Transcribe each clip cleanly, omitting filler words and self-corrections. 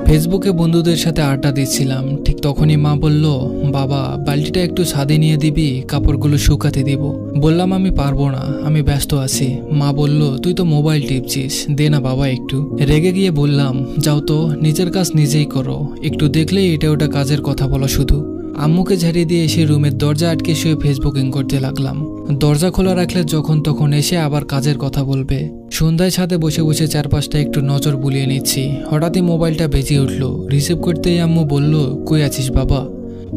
ফেসবুকে বন্ধুদের সাথে আড্ডা দিচ্ছিলাম, ঠিক তখনই মা বলল, বাবা বালতিটা একটু ছাদে নিয়ে দিবি, কাপড়গুলো শুকাতে দিব। বললাম আমি পারবো না, আমি ব্যস্ত আছি। মা বলল, তুই তো মোবাইল টিপছিস, দে না বাবা একটু। রেগে গিয়ে বললাম, যাও তো, নিজের কাজ নিজেই করো, একটু দেখলেই এটা ওটা কাজের কথা বলো শুধু। আম্মুকে ঝাড়িয়ে দিয়ে এসে রুমের দরজা আটকে শুয়ে ফেসবুকিং করতে লাগলাম। দরজা খোলা রাখলে যখন তখন এসে আবার কাজের কথা বলবে। সন্ধ্যায় ছাদে বসে বসে চারপাশটা একটু নজর বুলিয়ে নিচ্ছি। হঠাৎই মোবাইলটা বেজে উঠল। রিসিভ করতেই আম্মু বলল, কই আছিস বাবা?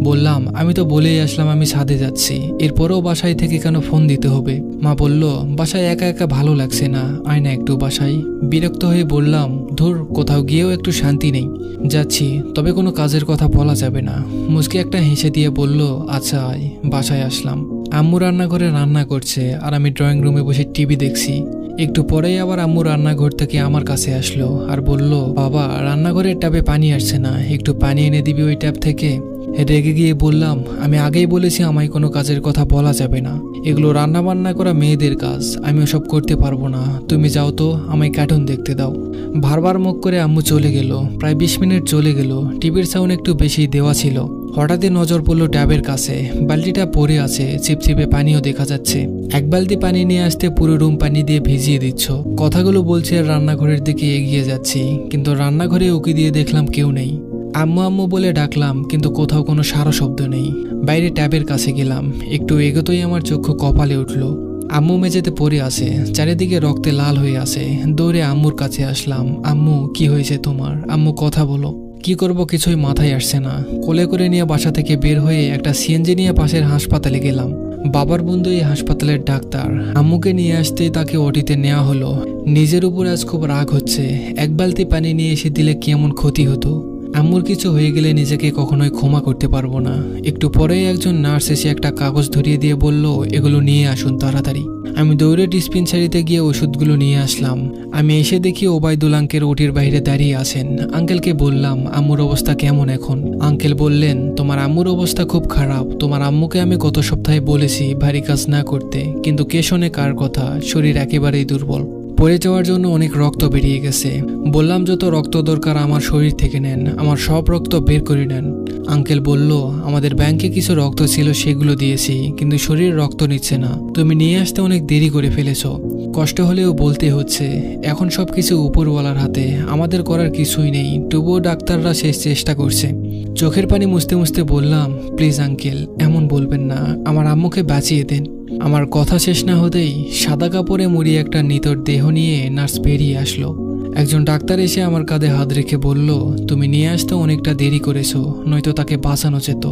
বললাম, আমি তো বলেই আসলাম আমি ছাদে যাচ্ছি, এরপরেও বাসায় থেকে কেন ফোন দিতে হবে? মা বলল, বাসায় একা একা ভালো লাগছে না, আয় না একটু বাসায়। বিরক্ত হয়ে বললাম, ধুর, কোথাও গিয়েও একটু শান্তি নেই, যাচ্ছি, তবে কোনো কাজের কথা বলা যাবে না। মুচকি একটা হেসে দিয়ে বলল, আচ্ছা আয়। বাসায় আসলাম। আম্মু রান্নাঘরে রান্না করছে আর আমি ড্রয়িং রুমে বসে টিভি দেখছি। একটু পরেই আবার আম্মু রান্নাঘর থেকে আমার কাছে আসলো আর বলল, বাবা রান্নাঘরের ট্যাপে পানি আসছে না, একটু পানি এনে দিবি ওই ট্যাপ থেকে। রেগে গিয়ে বললাম, আমি আগেই বলেছি আমায় কোনো কাজের কথা বলা যাবে না, এগুলো রান্না বান্না করা মেয়েদের কাজ, আমি ওসব করতে পারবো না, তুমি যাও তো, আমায় কার্টুন দেখতে দাও। বারবার মুখ করে আম্মু চলে গেল। প্রায় 20 মিনিট চলে গেল। টিভির সাউন্ড একটু বেশি দেওয়া ছিল। হঠাৎই নজর পড়লো ট্যাবের কাছে, বালতিটা পড়ে আছে, চিপচিপে পানিও দেখা যাচ্ছে। এক বালতি পানি নিয়ে আসতে পুরো রুম পানি দিয়ে ভিজিয়ে দিচ্ছ। কথাগুলো বলছে আর রান্নাঘরের দিকে এগিয়ে যাচ্ছি, কিন্তু রান্নাঘরে উকি দিয়ে দেখলাম কেউ নেই। আম্মু আম্মু বলে ডাকলাম, কিন্তু কোথাও কোনো সারা শব্দ নেই। বাইরে ট্যাবের কাছে গেলাম, একটু এগোতেই আমার চক্ষু কপালে উঠল। আম্মু মেঝেতে পড়ে আছে, চারিদিকে রক্তে লাল হয়ে আছে। দৌড়ে আম্মুর কাছে আসলাম। আম্মু, কি হয়েছে তোমার? আম্মু, কথা বলো। কি করব কিছুই মাথায় আসছে না। কোলে করে নিয়ে বাসা থেকে বের হয়ে একটা সিএনজি নিয়ে পাশের হাসপাতালে গেলাম। বাবার বন্ধু এই হাসপাতালের ডাক্তার। আম্মুকে নিয়ে আসতেই তাকে ওটিতে নেওয়া হলো। নিজের উপর আজ খুব রাগ হচ্ছে। এক বালতি পানি নিয়ে এসে দিলে কেমন ক্ষতি হতো। আম্মুর কিছু হয়ে গেলে নিজেকে কখনোই ক্ষমা করতে পারবো না। একটু পরেই একজন নার্স এসে একটা কাগজ ধরিয়ে দিয়ে বলল, এগুলো নিয়ে আসুন তাড়াতাড়ি। আমি দৌড়ে ডিসপেন্সারিতে গিয়ে ওষুধগুলো নিয়ে আসলাম। আমি এসে দেখি ওবায়দুল আঙ্কেল ওটির বাইরে দাঁড়িয়ে আছেন। আঙ্কেলকে বললাম, আম্মুর অবস্থা কেমন এখন? আঙ্কেল বললেন, তোমার আম্মুর অবস্থা খুব খারাপ। তোমার আম্মুকে আমি গত সপ্তাহে বলেছি ভারী কাজ না করতে, কিন্তু কে শোনে কার কথা? শরীর একেবারেই দুর্বল, পড়ে যাওয়ার জন্য অনেক রক্ত বেরিয়ে গেছে। বললাম, যত রক্ত দরকার আমার শরীর থেকে নেন, আমার সব রক্ত বের করে নেন। আঙ্কেল বলল, আমাদের ব্যাংকে কিছু রক্ত ছিল, সেগুলো দিয়েছি, কিন্তু শরীর রক্ত নিচ্ছে না। তুমি নিয়ে আসতে অনেক দেরি করে ফেলেছ। কষ্ট হলেও বলতে হচ্ছে, এখন সবকিছু উপরওয়ালার হাতে, আমাদের করার কিছুই নেই। তবুও ডাক্তাররা শেষ চেষ্টা করছে। চোখের পানি মুছতে মুছতে বললাম, প্লিজ আঙ্কেল, এমন বলবেন না, আমার আম্মুকে বাঁচিয়ে দেন। আমার কথা শেষ না হতেই সাদা কাপড়ে মুড়িয়ে একটা নিতর দেহ নিয়ে নার্স বেরিয়ে আসলো। একজন ডাক্তার এসে আমার কাঁধে হাত রেখে বলল, তুমি নিয়ে আসতে অনেকটা দেরি করেছো, নয়তো তাকে বাঁচানো যেত।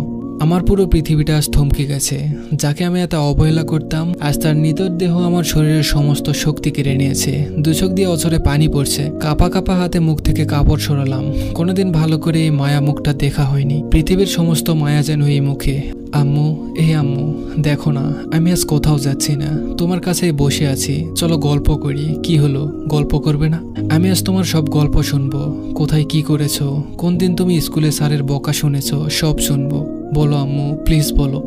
আমার পুরো পৃথিবীটা আজ থমকে গেছে। যাকে আমি এত অবহেলা করতাম, আজ তার নিতর দেহ আমার শরীরের সমস্ত শক্তি কেড়ে নিয়েছে। দু চোখ দিয়ে অঝরে পানি পড়ছে। কাপা কাপা হাতে মুখ থেকে কাপড় সরালাম। কোনোদিন ভালো করে এই মায়া মুখটা দেখা হয়নি। পৃথিবীর সমস্ত মায়া যেন এই মুখে। আম্মু, এই আম্মু, দেখো না, আমি আজ কোথাও যাচ্ছি না, তোমার কাছেই বসে আছি, চলো গল্প করি। কি হলো, গল্প করবে না? আমি আজ তোমার সব গল্প শুনবো। কোথায় কি করেছো, কোন দিন তুমি স্কুলে স্যারের বকা শুনেছো, সব শুনবো। বলো আম্মু, প্লিজ বলো।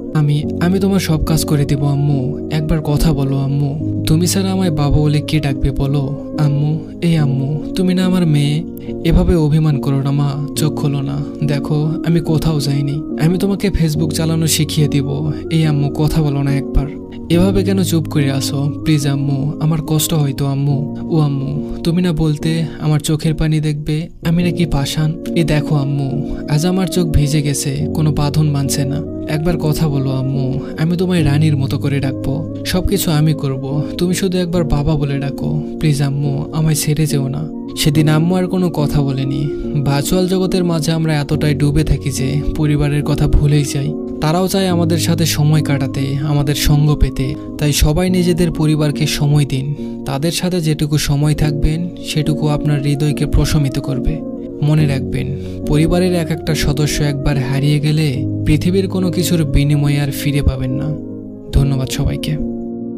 আমি তোমার সব কাজ করে দেবো আম্মু, একবার কথা বলো আম্মু। তুমি ছাড়া আমায় বাবা বলে কে ডাকবে বলো? আম্মু, এই আম্মু, তুমি না আমার মেয়ে, এভাবে অভিমান করো না মা, চোখ খোলো না। দেখো, আমি কোথাও যাইনি, আমি তোমাকে ফেসবুক চালানো শিখিয়ে দিব। এই আম্মু, কথা বলো না একবার, এভাবে কেন চুপ করে আসো? প্লিজ আম্মু, আমার কষ্ট হয়তো আম্মু। ও আম্মু, তুমি না বলতে আমার চোখের পানি দেখবে, আমি নাকি পাষাণ? এ দেখো আম্মু, আজ আমার চোখ ভিজে গেছে, কোনো বাঁধন মানছে না। একবার কথা বলো আম্মু, আমি তোমায় রানীর মতো করে ডাকবো, সবকিছু আমি করব, তুমি শুধু একবার বাবা বলে ডাকো। প্লিজ আম্মু, আমায় ছেড়ে যেও না। সেদিন আম্মু আর কোনো কথা বলেনি। ভার্চুয়াল জগতের মাঝে আমরা এতটাই ডুবে থাকি যে পরিবারের কথা ভুলেই যাই। তারাও চায় আমাদের সাথে সময় কাটাতে, আমাদের সঙ্গ পেতে। তাই সবাই নিজেদের পরিবারকে সময় দিন। তাদের সাথে যেটুকু সময় থাকবেন সেটুকু আপনার হৃদয়কে প্রশমিত করবে। মনে রাখবেন, পরিবারের এক একটা সদস্য একবার হারিয়ে গেলে পৃথিবীর কোনো কিছুর বিনিময়ে আর ফিরে পাবেন না। ধন্যবাদ সবাইকে।